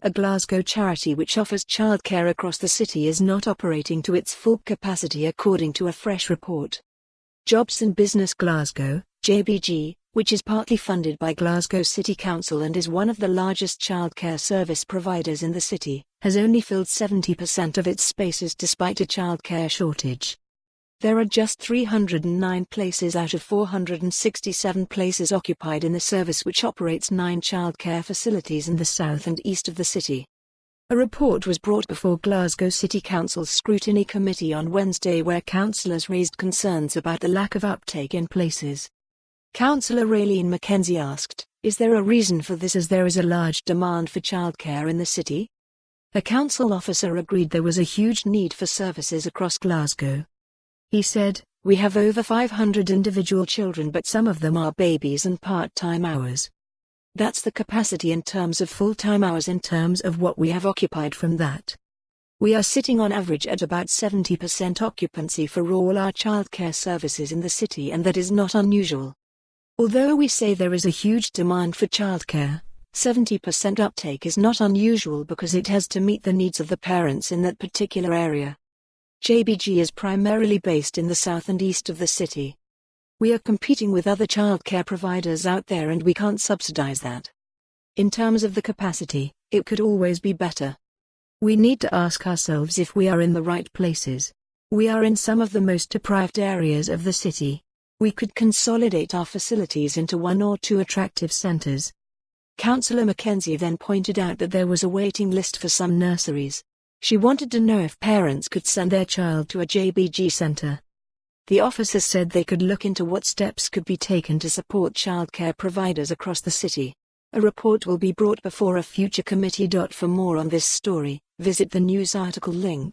A Glasgow charity which offers childcare across the city is not operating to its full capacity according to a fresh report. Jobs and Business Glasgow, JBG, which is partly funded by Glasgow City Council and is one of the largest childcare service providers in the city, has only filled 70% of its spaces despite a childcare shortage. There are just 309 places out of 467 places occupied in the service, which operates 9 childcare facilities in the south and east of the city. A report was brought before Glasgow City Council's scrutiny committee on Wednesday where councillors raised concerns about the lack of uptake in places. Councillor Aileen McKenzie asked, "Is there a reason for this as there is a large demand for childcare in the city?" A council officer agreed there was a huge need for services across Glasgow. He said, "We have over 500 individual children, but some of them are babies and part-time hours. That's the capacity in terms of full-time hours. In terms of what we have occupied from that, we are sitting on average at about 70% occupancy for all our childcare services in the city, and that is not unusual. Although we say there is a huge demand for childcare, 70% uptake is not unusual because it has to meet the needs of the parents in that particular area. JBG is primarily based in the south and east of the city. We are competing with other childcare providers out there and we can't subsidize that. In terms of the capacity, it could always be better. We need to ask ourselves if we are in the right places. We are in some of the most deprived areas of the city. We could consolidate our facilities into 1 or 2 attractive centres." Councillor McKenzie then pointed out that there was a waiting list for some nurseries. She wanted to know if parents could send their child to a JBG centre. The officer said they could look into what steps could be taken to support childcare providers across the city. A report will be brought before a future committee. For more on this story, visit the news article link.